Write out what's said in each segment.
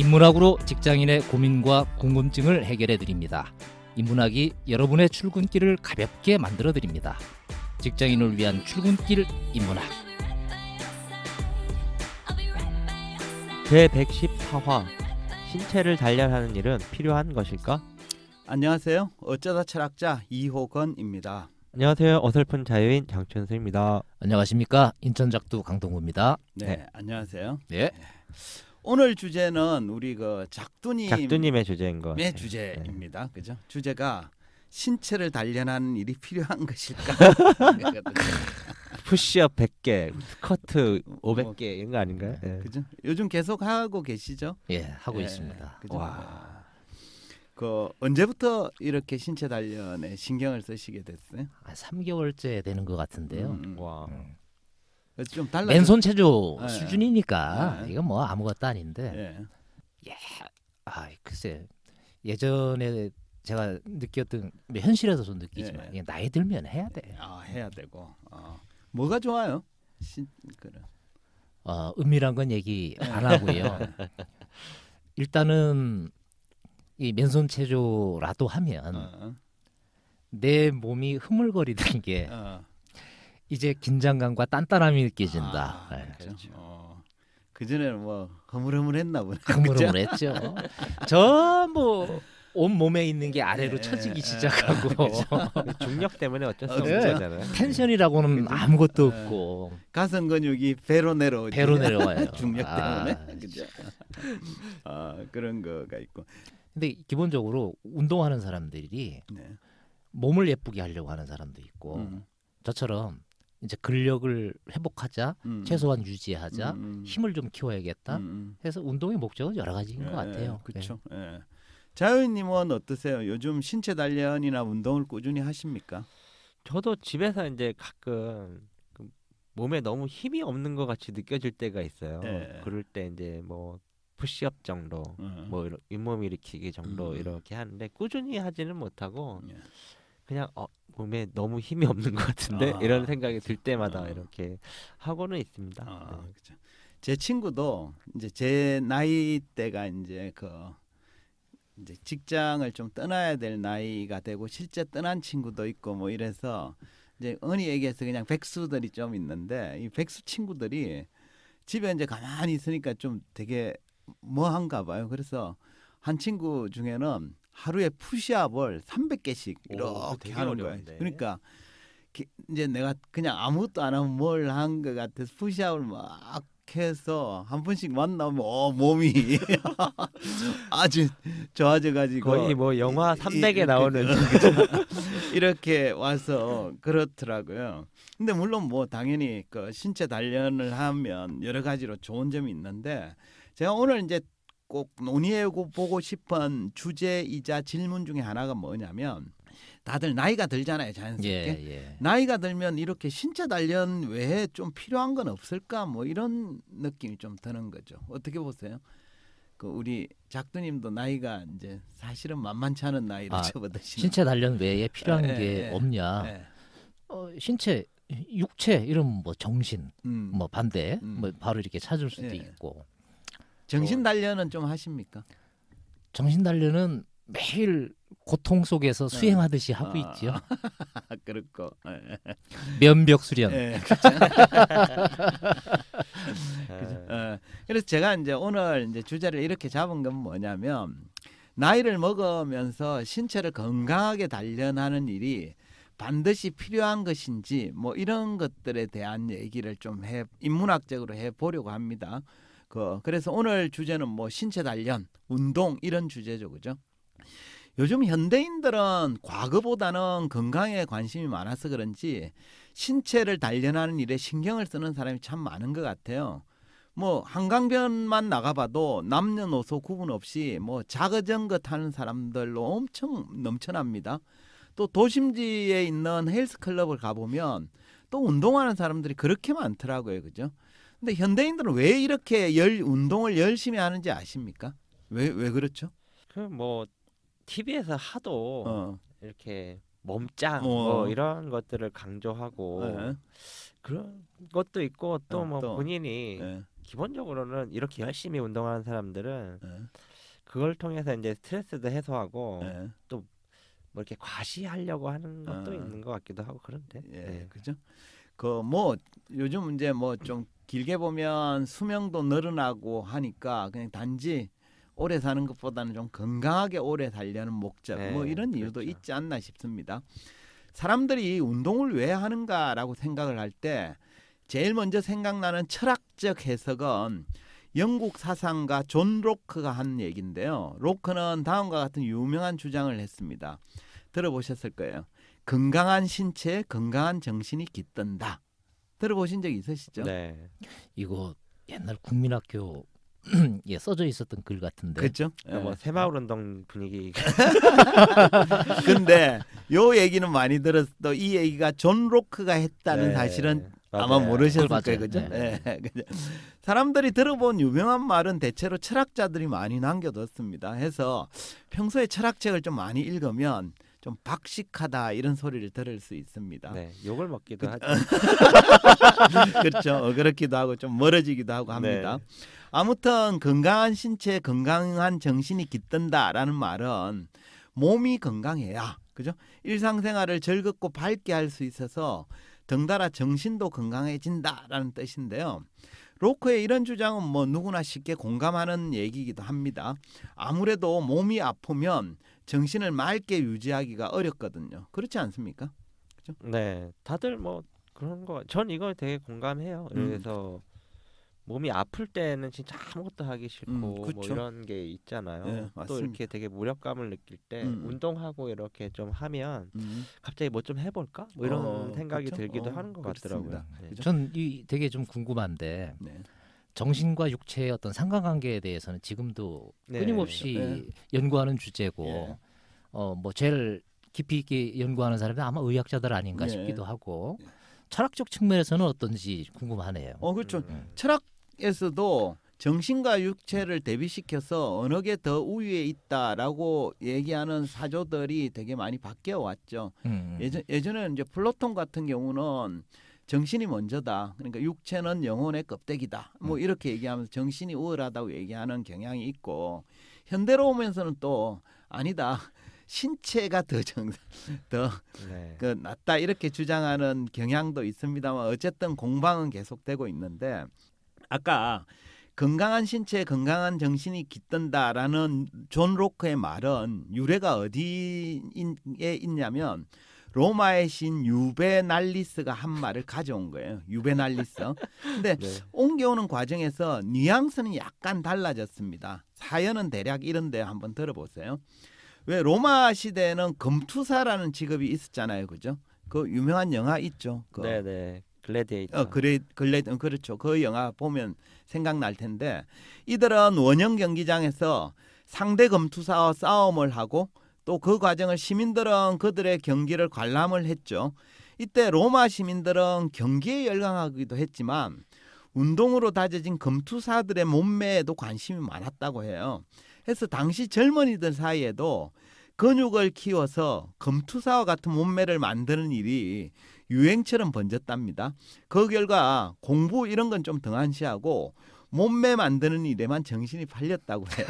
인문학으로 직장인의 고민과 궁금증을 해결해 드립니다. 인문학이 여러분의 출근길을 가볍게 만들어 드립니다. 직장인을 위한 출근길 인문학. 제114화 신체를 단련하는 일은 필요한 것일까? 안녕하세요. 어쩌다 철학자 이호건입니다. 안녕하세요. 어설픈 자유인 장춘수입니다. 안녕하십니까? 인천작두 강동구입니다. 네, 안녕하세요. 네. 오늘 주제는 우리 그 작두님의 주제인 것 같아요. 주제입니다. 그죠? 주제가 신체를 단련하는 일이 필요한 것일까? 푸시업 100개, 스쿼트 500개 이런 거 아닌가요? 네. 그죠? 요즘 계속 하고 계시죠? 예, 하고 있습니다. 그죠? 와. 그 언제부터 이렇게 신체 단련에 신경을 쓰시게 됐어요? 한 3개월째 되는 것 같은데요. 와. 그래서 좀 달라. 맨손 체조 네. 수준이니까 네. 이건 뭐 아무것도 아닌데. 예. 글쎄 예전에 제가 느꼈던 현실에서도 느끼지만 예. 이게 나이 들면 해야 돼. 해야 되고. 뭐가 좋아요? 은밀한 건 얘기 안 하고요. 일단은 이 맨손 체조라도 하면 내 몸이 흐물거리던 게 이제 긴장감과 단단함이 느껴진다. 그렇죠. 그 전에는 뭐 허물허물했나 보네. 흐물흐물했죠. 저 뭐 온 몸에 있는 게 아래로 처지기 시작하고 중력 때문에 어쩔 수 네. 없는 거잖아요. 텐션이라고는 아무것도 없고 가슴 근육이 배로 내려오지. 배로 내려와요. 중력 때문에. 그죠? 그런 거가 있고. 근데 기본적으로 운동하는 사람들이 네. 몸을 예쁘게 하려고 하는 사람도 있고 저처럼 이제 근력을 회복하자, 최소한 유지하자, 힘을 좀 키워야겠다 해서 운동의 목적은 여러 가지인 것 같아요. 그렇죠. 자유님은 어떠세요? 요즘 신체 단련이나 운동을 꾸준히 하십니까? 저도 집에서 이제 가끔 몸에 너무 힘이 없는 것 같이 느껴질 때가 있어요. 그럴 때 이제 뭐 푸시업 정도, 뭐 윗몸 일으키기 정도 이렇게 하는데 꾸준히 하지는 못하고 그냥 몸에 너무 힘이 없는 것 같은데 이런 생각이 들 때마다 이렇게 하고는 있습니다. 그렇죠. 제 친구도 이제 제 나이 때가 이제 이제 직장을 좀 떠나야 될 나이가 되고 실제 떠난 친구도 있고 뭐 이래서 이제 은희 얘기해서 그냥 백수들이 좀 있는데 이 백수 친구들이 집에 이제 가만히 있으니까 좀 되게 뭐한가 봐요. 그래서 한 친구 중에는 하루에 푸시업을 300개씩 이렇게 하는 거예요. 그러니까 이제 내가 그냥 아무것도 안 하면 뭘 한 것 같아서 푸시업을 막 해서 한 번씩 만나면 몸이 아주 좋아져 가지고 거의 뭐 영화 300에 나오는 이렇게 와서 그렇더라고요. 근데 물론 뭐 당연히 그 신체 단련을 하면 여러 가지로 좋은 점이 있는데 제가 오늘 이제 꼭 논의해 보고 싶은 주제이자 질문 중에 하나가 뭐냐면 다들 나이가 들잖아요, 자연스럽게. 나이가 들면 이렇게 신체 단련 외에 좀 필요한 건 없을까? 뭐 이런 느낌이 좀 드는 거죠. 어떻게 보세요? 그 우리 작두님도 나이가 이제 사실은 만만치 않은 나이를 접어드시는. 신체 단련 외에 필요한 게 없냐? 신체, 육체 이런 뭐 정신, 뭐 반대, 뭐 바로 이렇게 찾을 수도 있고. 정신 단련은 좀 하십니까? 정신 단련은 매일 고통 속에서 수행하듯이 하고 있죠. 그렇고 면벽 수련. 그래서 제가 이제 오늘 이제 주제를 이렇게 잡은 건 뭐냐면 나이를 먹으면서 신체를 건강하게 단련하는 일이 반드시 필요한 것인지 뭐 이런 것들에 대한 얘기를 좀 인문학적으로 해 보려고 합니다. 그래서 오늘 주제는 뭐 신체 단련, 운동 이런 주제죠, 그죠? 요즘 현대인들은 과거보다는 건강에 관심이 많아서 그런지 신체를 단련하는 일에 신경을 쓰는 사람이 참 많은 것 같아요. 뭐 한강변만 나가봐도 남녀노소 구분 없이 뭐 자거정것 하는 사람들로 엄청 넘쳐납니다. 또 도심지에 있는 헬스클럽을 가보면 또 운동하는 사람들이 그렇게 많더라고요, 그죠? 근데 현대인들은 왜 이렇게 운동을 열심히 하는지 아십니까? 왜 그렇죠? 뭐 TV에서 하도 이렇게 몸짱 뭐 이런 것들을 강조하고 그런 것도 있고 또 뭐 본인이 기본적으로는 이렇게 열심히 운동하는 사람들은 네. 그걸 통해서 이제 스트레스도 해소하고 네. 또 뭐 이렇게 과시하려고 하는 것도 있는 것 같기도 하고 그런데. 예, 네. 그죠? 그 뭐 요즘 이제 뭐 좀 길게 보면 수명도 늘어나고 하니까 그냥 단지 오래 사는 것보다는 좀 건강하게 오래 살려는 목적 네, 뭐 이런 이유도 그렇죠. 있지 않나 싶습니다. 사람들이 운동을 왜 하는가라고 생각을 할 때 제일 먼저 생각나는 철학적 해석은 영국 사상가 존 로크가 한 얘기인데요. 로크는 다음과 같은 유명한 주장을 했습니다. 들어보셨을 거예요. 건강한 신체, 건강한 정신이 깃든다. 들어보신 적 있으시죠? 네. 이거 옛날 국민학교 예, 써져 있었던 글 같은데. 그렇죠? 뭐 새마을 운동 분위기. 근데 요 얘기는 많이 들었어도 이 얘기가 존 로크가 했다는 네, 사실은 맞아요. 아마 모르셨을 맞아요. 거예요, 그죠? 네. 네. 그죠? 사람들이 들어본 유명한 말은 대체로 철학자들이 많이 남겨뒀습니다. 해서 평소에 철학책을 좀 많이 읽으면 좀 박식하다 이런 소리를 들을 수 있습니다. 네, 욕을 먹기도 하죠. 그렇죠. 그렇기도 하고 좀 멀어지기도 하고 합니다. 네. 아무튼 건강한 신체, 건강한 정신이 깃든다라는 말은 몸이 건강해야, 그죠? 일상생활을 즐겁고 밝게 할 수 있어서 덩달아 정신도 건강해진다라는 뜻인데요. 로크의 이런 주장은 뭐 누구나 쉽게 공감하는 얘기이기도 합니다. 아무래도 몸이 아프면 정신을 맑게 유지하기가 어렵거든요. 그렇지 않습니까? 그죠? 네, 다들 뭐 그런 거. 전 이거 되게 공감해요. 그래서 몸이 아플 때는 진짜 아무것도 하기 싫고 뭐 그쵸. 이런 게 있잖아요. 네, 또 맞습니다. 이렇게 되게 무력감을 느낄 때 운동하고 이렇게 좀 하면 갑자기 뭐 좀 해볼까? 뭐 이런 생각이 그쵸? 들기도 하는 것 그렇습니다. 같더라고요. 네. 그죠? 전 이 되게 좀 궁금한데 네. 정신과 육체의 어떤 상관관계에 대해서는 지금도 네. 끊임없이 네. 연구하는 주제고 예. 뭐 제일 깊이 있게 연구하는 사람이 아마 의학자들 아닌가 예. 싶기도 하고 예. 철학적 측면에서는 어떤지 궁금하네요. 그렇죠. 음. 철학에서도 정신과 육체를 대비시켜서 어느 게 더 우위에 있다라고 얘기하는 사조들이 되게 많이 바뀌어 왔죠. 예전에는 이제 플라톤 같은 경우는 정신이 먼저다. 그러니까 육체는 영혼의 껍데기다. 뭐 이렇게 얘기하면서 정신이 우월하다고 얘기하는 경향이 있고, 현대로 오면서는 또 아니다. 신체가 더 네. 낫다 이렇게 주장하는 경향도 있습니다만 어쨌든 공방은 계속되고 있는데, 아까 건강한 신체, 건강한 정신이 깃든다라는 존 로크의 말은 유래가 어디에 있냐면 로마의 신 유베날리스가 한 말을 가져온 거예요. 유베날리스. 근데 네. 옮겨오는 과정에서 뉘앙스는 약간 달라졌습니다. 사연은 대략 이런데 한번 들어보세요. 왜 로마 시대에는 검투사라는 직업이 있었잖아요, 그죠? 그 유명한 영화 있죠. 네네. 글래디에이터. 그렇죠. 그 영화 보면 생각날 텐데, 이들은 원형 경기장에서 상대 검투사와 싸움을 하고 또 그 과정을 시민들은 그들의 경기를 관람을 했죠. 이때 로마 시민들은 경기에 열광하기도 했지만 운동으로 다져진 검투사들의 몸매에도 관심이 많았다고 해요. 그래서 당시 젊은이들 사이에도 근육을 키워서 검투사와 같은 몸매를 만드는 일이 유행처럼 번졌답니다. 그 결과 공부 이런 건 좀 등한시하고 몸매 만드는 일에만 정신이 팔렸다고 해요.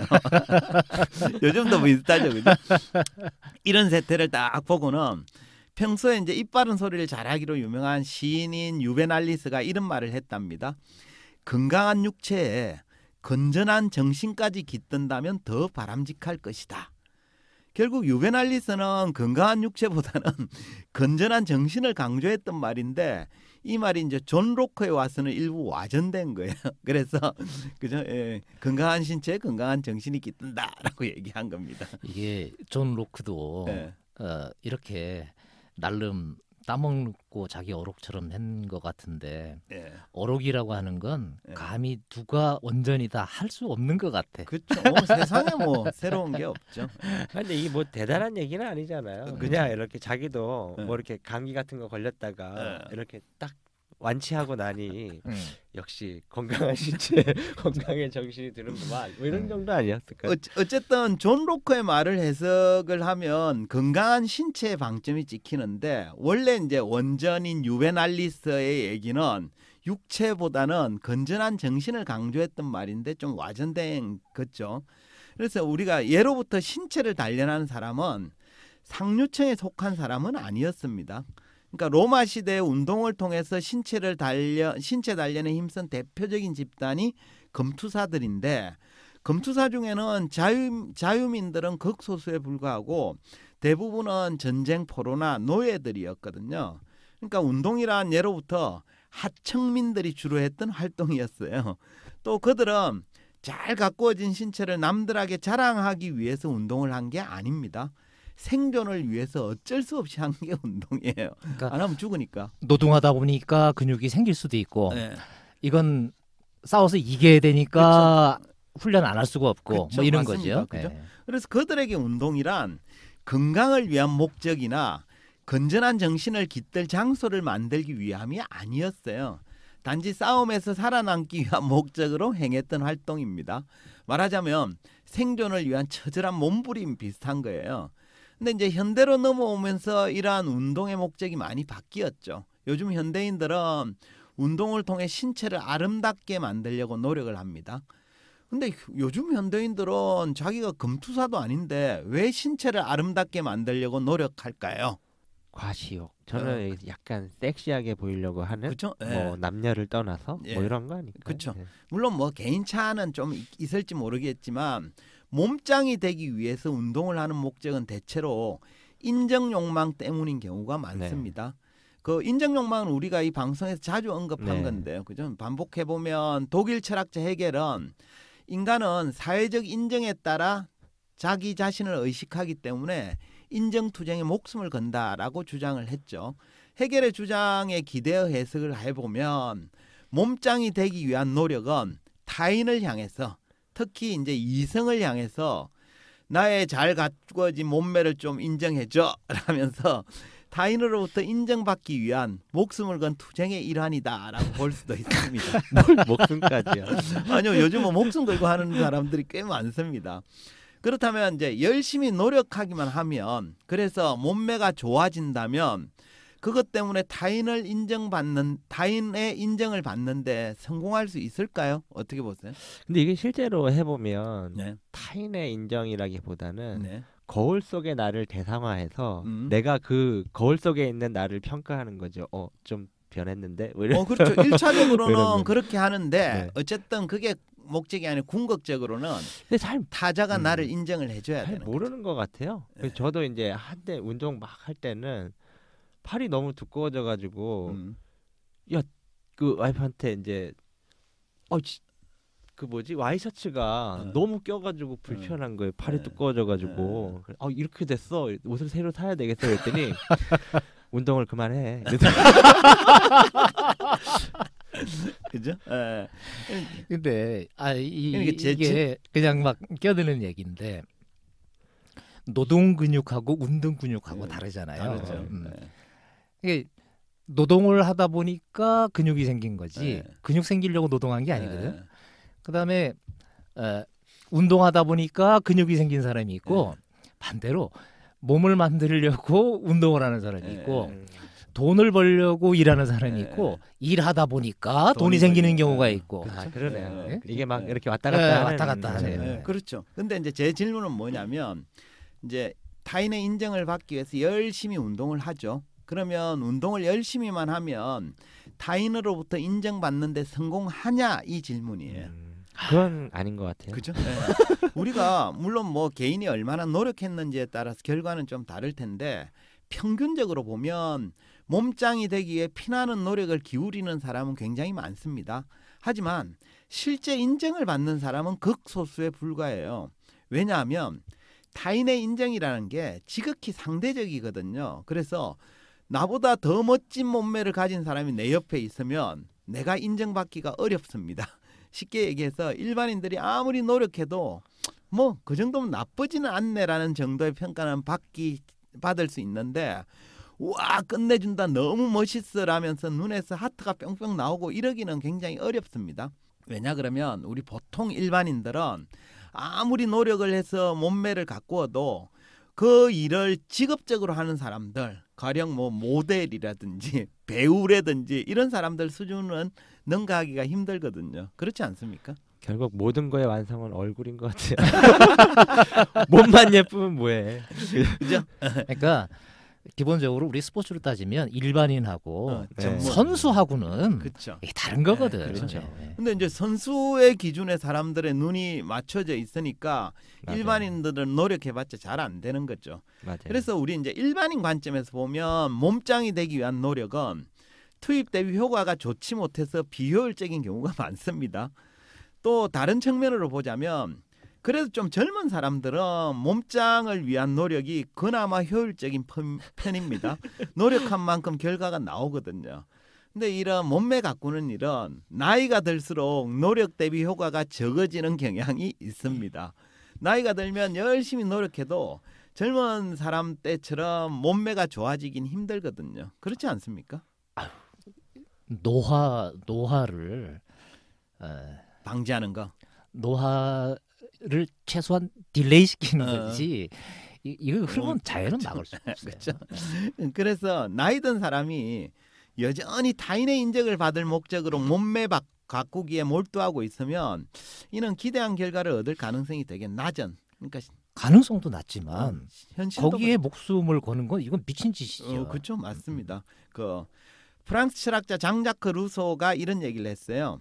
요즘도 비슷하죠, 그죠? 이런 세태를 딱 보고는 평소에 이제 입 바른 소리를 잘하기로 유명한 시인인 유베날리스가 이런 말을 했답니다. 건강한 육체에 건전한 정신까지 깃든다면 더 바람직할 것이다. 결국 유베날리스는 건강한 육체보다는 건전한 정신을 강조했던 말인데, 이 말이 이제 존 로크에 와서는 일부 와전된 거예요. 그래서 그죠? 예, 건강한 신체, 건강한 정신이 깃든다라고 얘기한 겁니다. 이게 존 로크도 예. 이렇게 나름 따먹고 자기 어록처럼 한 것 같은데 예. 어록이라고 하는 건 예. 감히 누가 원전이다 할 수 없는 것 같아. 그렇죠. 세상에 뭐 새로운 게 없죠. 근데 이게 뭐 대단한 얘기는 아니잖아요. 그쵸. 그냥 이렇게 자기도 네. 뭐 이렇게 감기 같은 거 걸렸다가 네. 이렇게 딱 완치하고 나니 역시 건강한 신체 건강의 정신이 드는구만 뭐 이런 정도 아니었을까요? 어쨌든 존 로커의 말을 해석을 하면 건강한 신체의 방점이 찍히는데 원래 이제 원전인 유베날리스의 얘기는 육체보다는 건전한 정신을 강조했던 말인데 좀 와전된 거죠. 그래서 우리가 예로부터 신체를 단련하는 사람은 상류층에 속한 사람은 아니었습니다. 그러니까 로마 시대의 운동을 통해서 신체 단련에 힘쓴 대표적인 집단이 검투사들인데 검투사 중에는 자유민들은 극소수에 불과하고 대부분은 전쟁 포로나 노예들이었거든요. 그러니까 운동이란 예로부터 하층민들이 주로 했던 활동이었어요. 또 그들은 잘 가꾸어진 신체를 남들에게 자랑하기 위해서 운동을 한 게 아닙니다. 생존을 위해서 어쩔 수 없이 한 게 운동이에요. 그러니까 안 하면 죽으니까. 노동하다 보니까 근육이 생길 수도 있고 네. 이건 싸워서 이겨야 되니까 그렇죠. 훈련 안 할 수가 없고 그렇죠. 뭐 이런 맞습니다. 거죠. 그렇죠? 네. 그래서 그들에게 운동이란 건강을 위한 목적이나 건전한 정신을 깃들 장소를 만들기 위함이 아니었어요. 단지 싸움에서 살아남기 위한 목적으로 행했던 활동입니다. 말하자면 생존을 위한 처절한 몸부림 비슷한 거예요. 근데 이제 현대로 넘어오면서 이러한 운동의 목적이 많이 바뀌었죠. 요즘 현대인들은 운동을 통해 신체를 아름답게 만들려고 노력을 합니다. 근데 요즘 현대인들은 자기가 검투사도 아닌데 왜 신체를 아름답게 만들려고 노력할까요? 과시욕. 저는 약간 섹시하게 보이려고 하는 그쵸? 뭐 남녀를 떠나서 뭐 이런 거 아닐까요? 그렇죠. 물론 뭐 개인차는 좀 있을지 모르겠지만 몸짱이 되기 위해서 운동을 하는 목적은 대체로 인정 욕망 때문인 경우가 많습니다. 그 인정 욕망은 우리가 이 방송에서 자주 언급한 건데요. 그죠? 반복해 보면 독일 철학자 헤겔은 인간은 사회적 인정에 따라 자기 자신을 의식하기 때문에 인정투쟁에 목숨을 건다라고 주장을 했죠. 헤겔의 주장에 기대어 해석을 해보면 몸짱이 되기 위한 노력은 타인을 향해서 특히 이제 이성을 향해서 나의 잘 가꾸어진 몸매를 좀 인정해줘 라면서 타인으로부터 인정받기 위한 목숨을 건 투쟁의 일환이다라고 볼 수도 있습니다. 목숨까지요? 아니요, 요즘은 목숨 걸고 하는 사람들이 꽤 많습니다. 그렇다면 이제 열심히 노력하기만 하면 그래서 몸매가 좋아진다면 그것 때문에 타인의 인정을 받는데 성공할 수 있을까요? 어떻게 보세요? 근데 이게 실제로 해보면 타인의 인정이라기보다는 거울 속의 나를 대상화해서 내가 그 거울 속에 있는 나를 평가하는 거죠. 좀 변했는데? 그렇죠. 1차적으로는 그렇게 하는데 어쨌든 그게 목적이 아니라 궁극적으로는 타자가 나를 인정을 해줘야 되는 거죠. 모르는 것 같아요. 저도 이제 한때 운동 막 할 때는 팔이 너무 두꺼워져가지고 야, 그 와이프한테 이제 그 뭐지 와이셔츠가 너무 껴가지고 불편한 거예요. 팔이 두꺼워져가지고 이렇게 됐어. 옷을 새로 사야 되겠어. 그랬더니 운동을 그만해. 그죠? 근데 이게 그냥 막 껴드는 얘기인데 노동 근육하고 운동 근육하고 다르잖아요. 다르죠. 이게 노동을 하다 보니까 근육이 생긴 거지 근육 생기려고 노동한 게 아니거든. 그다음에 운동하다 보니까 근육이 생긴 사람이 있고 반대로 몸을 만들려고 운동을 하는 사람이 있고 돈을 벌려고 일하는 사람이 있고 일하다 보니까 돈이 생기는 경우가 있고. 그러네요. 이게 막 이렇게 왔다 갔다 하네요. 그렇죠. 근데 이제 제 질문은 뭐냐면 이제 타인의 인정을 받기 위해서 열심히 운동을 하죠. 그러면 운동을 열심히만 하면 타인으로부터 인정받는데 성공하냐 이 질문이에요. 그건 아닌 것 같아요. 그죠? 우리가 물론 뭐 개인이 얼마나 노력했는지에 따라서 결과는 좀 다를 텐데 평균적으로 보면 몸짱이 되기 위해 피나는 노력을 기울이는 사람은 굉장히 많습니다. 하지만 실제 인정을 받는 사람은 극소수에 불과해요. 왜냐하면 타인의 인정이라는 게 지극히 상대적이거든요. 그래서 나보다 더 멋진 몸매를 가진 사람이 내 옆에 있으면 내가 인정받기가 어렵습니다. 쉽게 얘기해서 일반인들이 아무리 노력해도 뭐 그 정도면 나쁘지는 않네라는 정도의 평가는 받을 수 있는데 와 끝내준다 너무 멋있어라면서 눈에서 하트가 뿅뿅 나오고 이러기는 굉장히 어렵습니다. 왜냐 그러면 우리 보통 일반인들은 아무리 노력을 해서 몸매를 가꾸어도 그 일을 직업적으로 하는 사람들, 가령 뭐 모델이라든지 배우라든지 이런 사람들 수준은 능가하기가 힘들거든요. 그렇지 않습니까? 결국 모든 거의 완성은 얼굴인 것 같아요. 몸만 예쁘면 뭐해? 그죠? 그러니까 기본적으로 우리 스포츠로 따지면 일반인하고 네. 선수하고는 그렇죠. 이게 다른 거거든. 네, 그렇죠. 네. 근데 이제 선수의 기준에 사람들의 눈이 맞춰져 있으니까 맞아요. 일반인들은 노력해봤자 잘 안 되는 거죠. 맞아요. 그래서 우리 이제 일반인 관점에서 보면 몸짱이 되기 위한 노력은 투입 대비 효과가 좋지 못해서 비효율적인 경우가 많습니다. 또 다른 측면으로 보자면 그래도 좀 젊은 사람들은 몸짱을 위한 노력이 그나마 효율적인 편입니다. 노력한 만큼 결과가 나오거든요. 근데 이런 몸매 가꾸는 일은 나이가 들수록 노력 대비 효과가 적어지는 경향이 있습니다. 나이가 들면 열심히 노력해도 젊은 사람 때처럼 몸매가 좋아지긴 힘들거든요. 그렇지 않습니까? 노화를 방지하는 거. 노화를 최소한 딜레이 시키는 어. 거지. 이거 흐름은 자연은 막을 수 없어요. 그렇죠. 그래서 나이 든 사람이 여전히 타인의 인정을 받을 목적으로 몸매 가꾸기에 몰두하고 있으면 이는 기대한 결과를 얻을 가능성이 되게 낮은. 그러니까 가능성도 낮지만 현실도 거기에 목숨을 거는 건 이건 미친 짓이죠. 그렇죠, 맞습니다. 그 프랑스 철학자 장자크 루소가 이런 얘기를 했어요.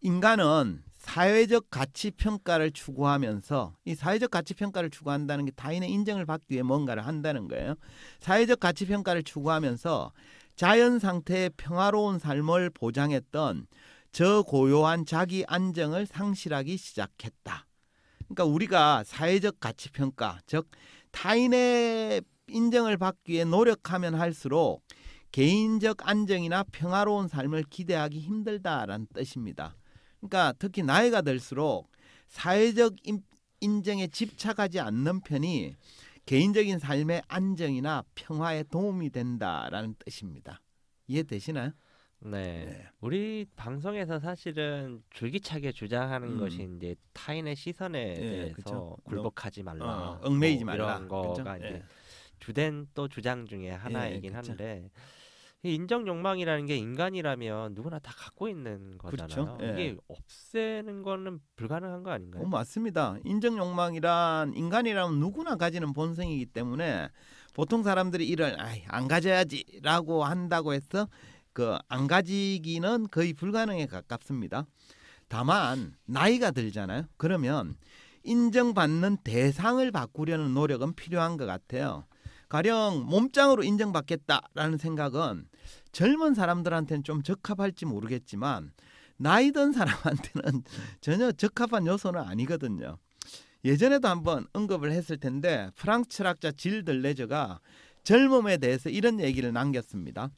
인간은 사회적 가치 평가를 추구하면서 이 사회적 가치 평가를 추구한다는 게 타인의 인정을 받기 위해 뭔가를 한다는 거예요. 사회적 가치 평가를 추구하면서 자연 상태의 평화로운 삶을 보장했던 저고요한 자기 안정을 상실하기 시작했다. 그러니까 우리가 사회적 가치 평가, 즉 타인의 인정을 받기 위해 노력하면 할수록 개인적 안정이나 평화로운 삶을 기대하기 힘들다라는 뜻입니다. 그러니까 특히 나이가 들수록 사회적 인정에 집착하지 않는 편이 개인적인 삶의 안정이나 평화에 도움이 된다라는 뜻입니다. 이해되시나요? 네. 네. 우리 방송에서 사실은 줄기차게 주장하는 것이 이제 타인의 시선에 대해서 그쵸. 굴복하지 말라, 얽매이지 뭐 말라. 이런 거가 그쵸? 이제 예. 주된 또 주장 중에 하나이긴 그쵸. 한데 이 인정 욕망이라는 게 인간이라면 누구나 다 갖고 있는 거잖아요. 그렇죠. 예. 이게 없애는 거는 불가능한 거 아닌가요? 맞습니다. 인정 욕망이란 인간이라면 누구나 가지는 본성이기 때문에 보통 사람들이 이를 안 가져야지라고 한다고 해서 그 안 가지기는 거의 불가능에 가깝습니다. 다만 나이가 들잖아요. 그러면 인정받는 대상을 바꾸려는 노력은 필요한 것 같아요. 가령 몸짱으로 인정받겠다라는 생각은 젊은 사람들한테는 좀 적합할지 모르겠지만 나이 든 사람한테는 전혀 적합한 요소는 아니거든요. 예전에도 한번 언급을 했을 텐데 프랑스 철학자 질 들레저가 젊음에 대해서 이런 얘기를 남겼습니다.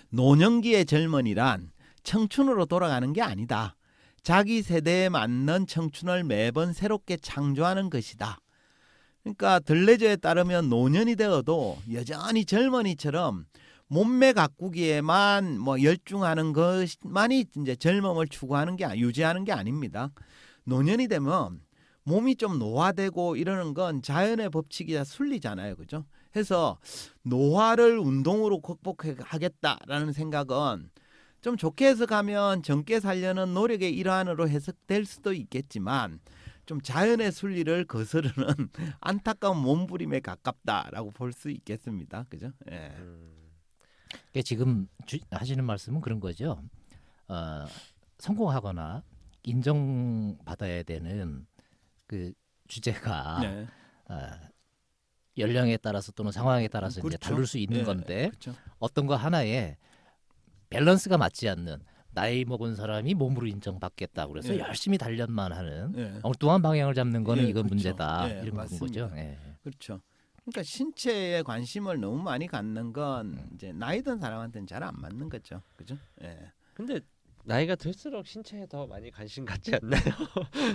노년기의 젊은이란 청춘으로 돌아가는 게 아니다. 자기 세대에 맞는 청춘을 매번 새롭게 창조하는 것이다. 그러니까 들레저에 따르면 노년이 되어도 여전히 젊은이처럼 몸매 가꾸기에만 열중하는 것만이 이제 젊음을 추구하는 게 유지하는 게 아닙니다. 노년이 되면 몸이 좀 노화되고 이러는 건 자연의 법칙이자 순리잖아요, 그죠? 해서 노화를 운동으로 극복하겠다라는 생각은 좀 좋게 해석하면 젊게 살려는 노력의 일환으로 해석될 수도 있겠지만 좀 자연의 순리를 거스르는 안타까운 몸부림에 가깝다라고 볼 수 있겠습니다, 그죠? 예. 그러니까 지금 하시는 말씀은 그런 거죠. 성공하거나 인정받아야 되는 그 주제가 네. 연령에 따라서 또는 상황에 따라서 그렇죠. 이제 다를 수 있는 네, 건데 그렇죠. 어떤 거 하나에 밸런스가 맞지 않는 나이 먹은 사람이 몸으로 인정받겠다 그래서 예. 열심히 단련만 하는 예. 엉뚱한 방향을 잡는 거는 예, 이건 그렇죠. 문제다 예, 이런 맞습니다. 거죠. 예. 그렇죠. 그러니까 신체에 관심을 너무 많이 갖는 건 이제 나이 든 사람한테는 잘 안 맞는 거죠, 그죠? 예. 근데 나이가 들수록 신체에 더 많이 관심 갖지 않나요?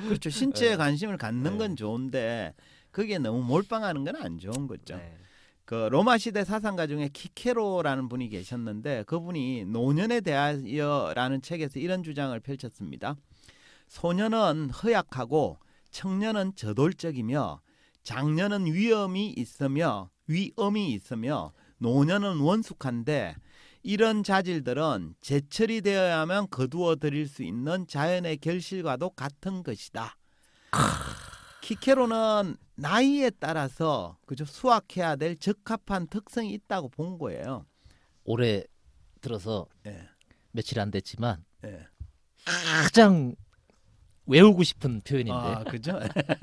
그렇죠. 신체에 네. 관심을 갖는 건 네. 좋은데 그게 너무 몰빵하는 건 안 좋은 거죠. 네. 그 로마 시대 사상가 중에 키케로라는 분이 계셨는데 그분이 노년에 대하여라는 책에서 이런 주장을 펼쳤습니다. 소년은 허약하고 청년은 저돌적이며 장년은 위험이 있으며 노년은 원숙한데 이런 자질들은 제철이 되어야만 거두어 들일 수 있는 자연의 결실과도 같은 것이다. 키케로는 나이에 따라서 그저 수확해야 될 적합한 특성이 있다고 본 거예요. 올해 들어서 예. 며칠 안 됐지만 예. 가장 외우고 싶은 표현인데 그죠?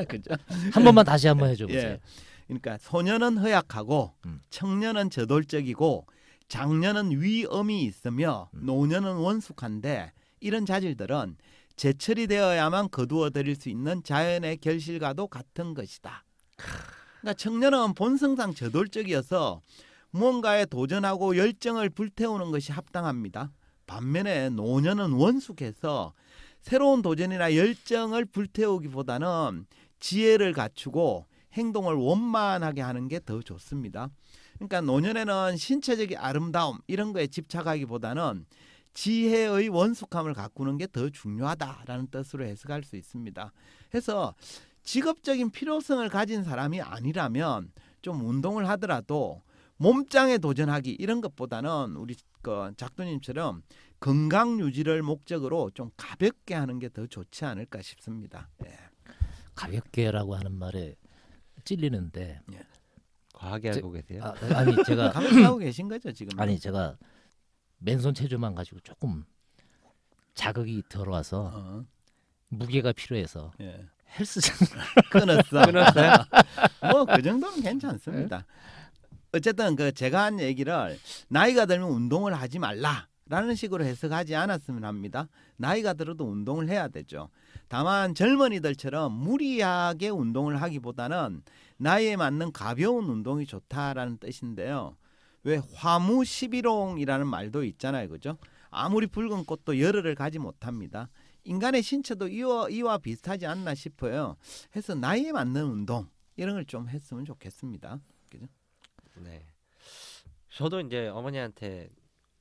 그죠? 한 번만 다시 한번 해줘보세요. 예. 그러니까 소년은 허약하고 청년은 저돌적이고 장년은 위엄이 있으며 노년은 원숙한데 이런 자질들은 제철이 되어야만 거두어 들일 수 있는 자연의 결실과도 같은 것이다. 그러니까 청년은 본성상 저돌적이어서 무언가에 도전하고 열정을 불태우는 것이 합당합니다. 반면에 노년은 원숙해서 새로운 도전이나 열정을 불태우기보다는 지혜를 갖추고 행동을 원만하게 하는 게 더 좋습니다. 그러니까 노년에는 신체적인 아름다움 이런 거에 집착하기보다는 지혜의 원숙함을 가꾸는 게 더 중요하다라는 뜻으로 해석할 수 있습니다. 해서 직업적인 필요성을 가진 사람이 아니라면 좀 운동을 하더라도 몸짱에 도전하기 이런 것보다는 우리 그 작두님처럼 건강 유지를 목적으로 좀 가볍게 하는 게 더 좋지 않을까 싶습니다. 예. 가볍게라고 하는 말에 찔리는데 예. 과하게 알고 계세요? 아니 제가 가볍게 하고 계신 거죠 지금? 아니 제가 맨손 체조만 가지고 조금 자극이 들어와서 무게가 필요해서 예. 헬스장 끊었어요? 뭐 그 정도는 괜찮습니다. 어쨌든 그 제가 한 얘기를 나이가 들면 운동을 하지 말라라는 식으로 해석하지 않았으면 합니다. 나이가 들어도 운동을 해야 되죠. 다만 젊은이들처럼 무리하게 운동을 하기보다는 나이에 맞는 가벼운 운동이 좋다라는 뜻인데요. 왜 화무 11홍이라는 말도 있잖아요. 그죠? 아무리 붉은 꽃도 열흘을 가지 못합니다. 인간의 신체도 이와 비슷하지 않나 싶어요. 해서 나이에 맞는 운동 이런 걸 좀 했으면 좋겠습니다. 그죠? 네. 저도 이제 어머니한테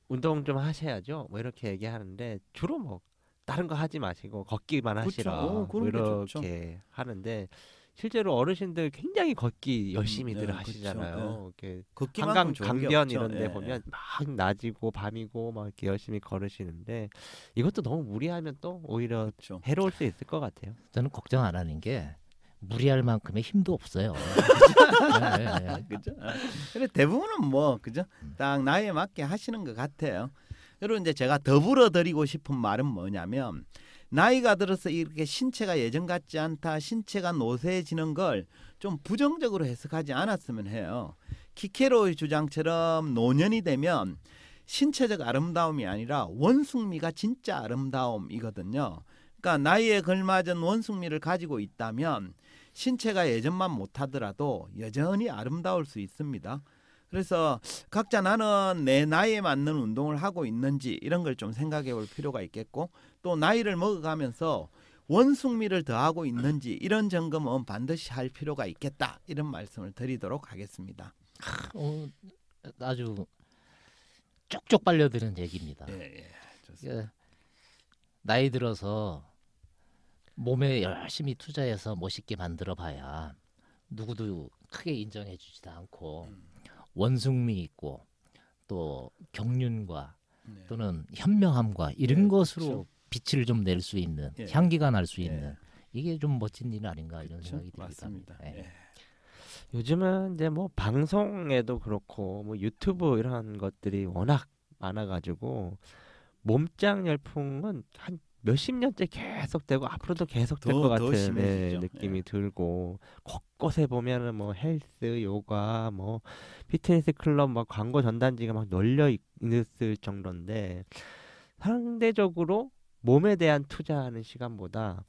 운동 좀 하셔야죠. 뭐 이렇게 얘기하는데 주로 뭐 다른 거 하지 마시고 걷기만 하시라. 뭐 이렇게 하는데 실제로 어르신들 굉장히 걷기 열심히들 하시잖아요. 이렇게 한강 강변 이런 데 보면 막 낮이고 밤이고 막 이렇게 열심히 걸으시는데 이것도 너무 무리하면 또 오히려 해로울 수 있을 것 같아요. 저는 걱정 안 하는 게 무리할 만큼의 힘도 없어요. 네. 그죠? 근데 대부분은 뭐 그죠? 딱 나이에 맞게 하시는 것 같아요. 여러분 이제 제가 더불어 드리고 싶은 말은 뭐냐면 나이가 들어서 이렇게 신체가 예전 같지 않다, 신체가 노쇠해지는 걸 좀 부정적으로 해석하지 않았으면 해요. 키케로의 주장처럼 노년이 되면 신체적 아름다움이 아니라 원숭미가 진짜 아름다움이거든요. 그러니까 나이에 걸맞은 원숭미를 가지고 있다면 신체가 예전만 못하더라도 여전히 아름다울 수 있습니다. 그래서 각자 나는 내 나이에 맞는 운동을 하고 있는지 이런 걸 좀 생각해 볼 필요가 있겠고 또 나이를 먹어가면서 원숭미를 더하고 있는지 이런 점검은 반드시 할 필요가 있겠다 이런 말씀을 드리도록 하겠습니다. 아주 쪽쪽 빨려드는 얘기입니다. 예, 좋습니다. 나이 들어서 몸에 열심히 투자해서 멋있게 만들어 봐야 누구도 크게 인정해 주지도 않고 원숭미 있고 또 경륜과 또는 현명함과 이런 것으로 빛을 좀 낼 수 있는 향기가 날 수 있는 이게 좀 멋진 일 아닌가 이런 생각이 듭니다. 요즘은 이제 뭐 방송에도 그렇고 뭐 유튜브 이런 것들이 워낙 많아가지고 몸짱 열풍은 한 몇십 년째 계속되고 앞으로도 계속될 것 같은 느낌이 들고 곳곳에 보면은 뭐 헬스, 요가, 뭐 피트니스 클럽 막 광고 전단지가 막 널려 있을 정도인데 상대적으로 몸에 대한 투자하는 시간보다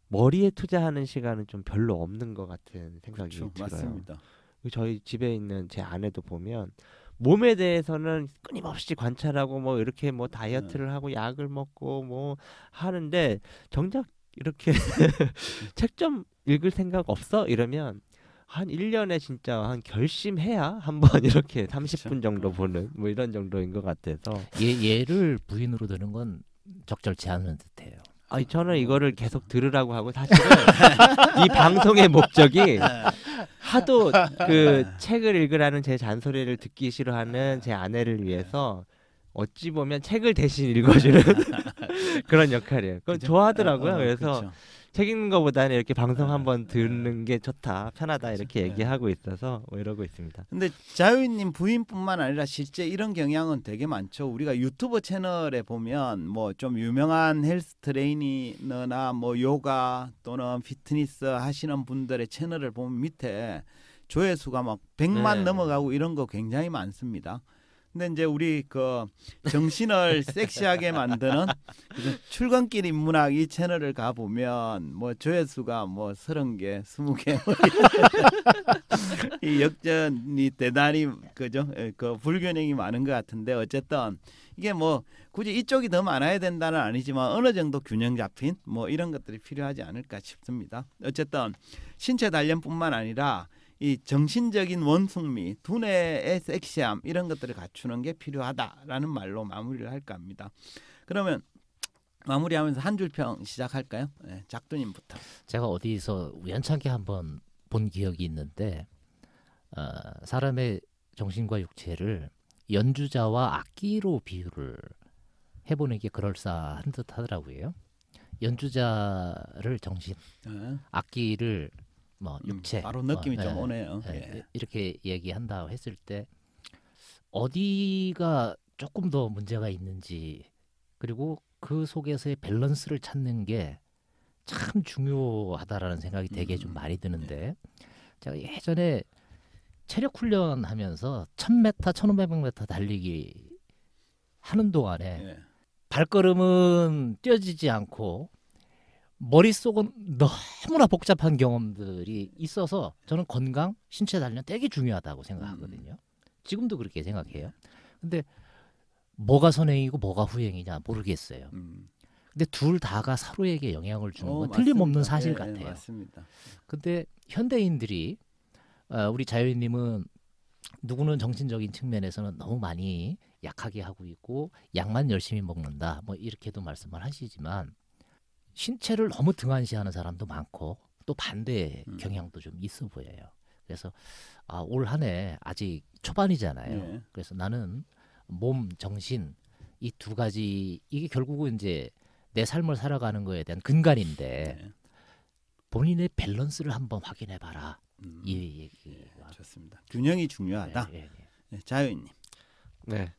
머리에 투자하는 시간은 좀 별로 없는 것 같은 생각이 들어요. 맞습니다. 저희 집에 있는 제 아내도 보면 몸에 대해서는 끊임없이 관찰하고 뭐 이렇게 뭐 다이어트를 하고 약을 먹고 뭐 하는데 정작 이렇게 책 좀 읽을 생각 없어? 이러면 한 1년에 진짜 한 결심해야 한번 이렇게 30분 정도 보는 뭐 이런 정도인 것 같아서 얘를 부인으로 드는 건 적절치 않은 듯해요. 아니 저는 이거를 계속 들으라고 하고 사실은 이 방송의 목적이 하도 그 책을 읽으라는 제 잔소리를 듣기 싫어하는 제 아내를 위해서 어찌 보면 책을 대신 읽어주는 그런 역할이에요. 그건 좋아하더라고요. 그래서 그쵸. 책 읽는 것보다는 이렇게 방송 한번 듣는 게 좋다, 편하다 이렇게 얘기하고 있어서 뭐 이러고 있습니다. 근데 자유인님 부인뿐만 아니라 실제 이런 경향은 되게 많죠. 우리가 유튜브 채널에 보면 뭐 좀 유명한 헬스 트레이너나 뭐 요가 또는 피트니스 하시는 분들의 채널을 보면 밑에 조회수가 막 100만 네. 넘어가고 이런 거 굉장히 많습니다. 근데 이제 우리 그 정신을 섹시하게 만드는 출근길 인문학 이 채널을 가 보면 뭐 조회수가 뭐 30개, 20개 이 역전이 대단히 그죠? 그 불균형이 많은 것 같은데 어쨌든 이게 뭐 굳이 이쪽이 더 많아야 된다는 아니지만 어느 정도 균형 잡힌 뭐 이런 것들이 필요하지 않을까 싶습니다. 어쨌든 신체 단련뿐만 아니라 이 정신적인 원숭미, 두뇌의 섹시함 이런 것들을 갖추는 게 필요하다라는 말로 마무리를 할까 합니다. 그러면 마무리하면서 한 줄 평 시작할까요? 네, 작두님부터. 제가 어디서 우연찮게 한번 본 기억이 있는데 사람의 정신과 육체를 연주자와 악기로 비유를 해보는 게 그럴싸한 듯 하더라고요. 연주자를 정신, 악기를 뭐 육체, 바로 느낌이 좀 오네요. 이렇게 얘기한다 했을 때 어디가 조금 더 문제가 있는지 그리고 그 속에서의 밸런스를 찾는 게 참 중요하다라는 생각이 되게 좀 많이 드는데 제가 예전에 체력 훈련하면서 1000m, 1500m 달리기 하는 동안에 발걸음은 뛰어지지 않고 머릿속은 너무나 복잡한 경험들이 있어서 저는 건강, 신체 단련 되게 중요하다고 생각하거든요. 지금도 그렇게 생각해요. 근데 뭐가 선행이고 뭐가 후행이냐 모르겠어요. 근데 둘 다가 서로에게 영향을 주는 건 틀림없는 사실 같아요. 맞습니다. 근데 현대인들이 우리 자유인님은 누구는 정신적인 측면에서는 너무 많이 약하게 하고 있고 약만 열심히 먹는다 뭐 이렇게도 말씀을 하시지만 신체를 너무 등한시하는 사람도 많고 또 반대 경향도 좀 있어 보여요. 그래서 올 한 해 아직 초반이잖아요. 그래서 나는 몸, 정신 이 두 가지 이게 결국은 이제 내 삶을 살아가는 거에 대한 근간인데 본인의 밸런스를 한번 확인해 봐라. 이 얘기가 좋습니다. 균형이 중요하다. 자유인님. 네.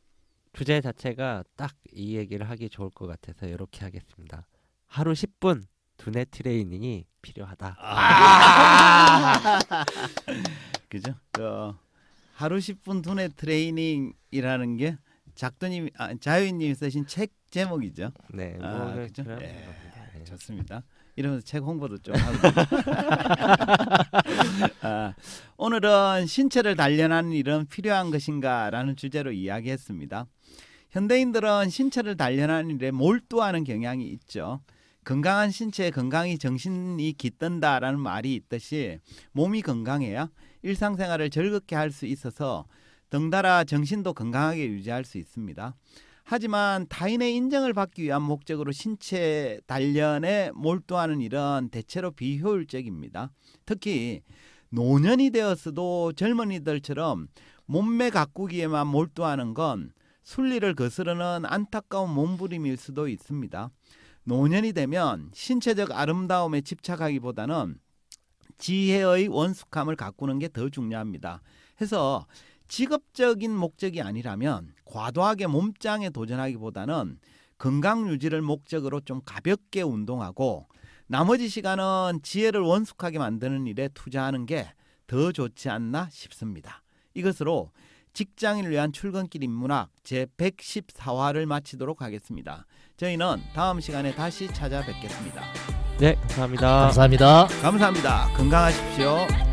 주제 자체가 딱 이 얘기를 하기 좋을 것 같아서 이렇게 하겠습니다. 하루 10분 두뇌 트레이닝이 필요하다. 그죠? 하루 10분 두뇌 트레이닝이라는 게 작두님, 자유인님이 쓰신 책 제목이죠. 네, 그죠? 네. 좋습니다. 이러면서 책 홍보도 좀 하고. 오늘은 신체를 단련하는 일은 필요한 것인가라는 주제로 이야기했습니다. 현대인들은 신체를 단련하는 일에 몰두하는 경향이 있죠. 건강한 신체에 건강히 정신이 깃든다라는 말이 있듯이 몸이 건강해야 일상생활을 즐겁게 할 수 있어서 덩달아 정신도 건강하게 유지할 수 있습니다. 하지만 타인의 인정을 받기 위한 목적으로 신체 단련에 몰두하는 일은 대체로 비효율적입니다. 특히 노년이 되었어도 젊은이들처럼 몸매 가꾸기에만 몰두하는 건 순리를 거스르는 안타까운 몸부림일 수도 있습니다. 노년이 되면 신체적 아름다움에 집착하기보다는 지혜의 원숙함을 가꾸는 게 더 중요합니다. 해서 직업적인 목적이 아니라면 과도하게 몸짱에 도전하기보다는 건강 유지를 목적으로 좀 가볍게 운동하고 나머지 시간은 지혜를 원숙하게 만드는 일에 투자하는 게 더 좋지 않나 싶습니다. 이것으로 직장인을 위한 출근길 인문학 제114화를 마치도록 하겠습니다. 저희는 다음 시간에 다시 찾아뵙겠습니다. 네, 감사합니다. 감사합니다. 감사합니다. 건강하십시오.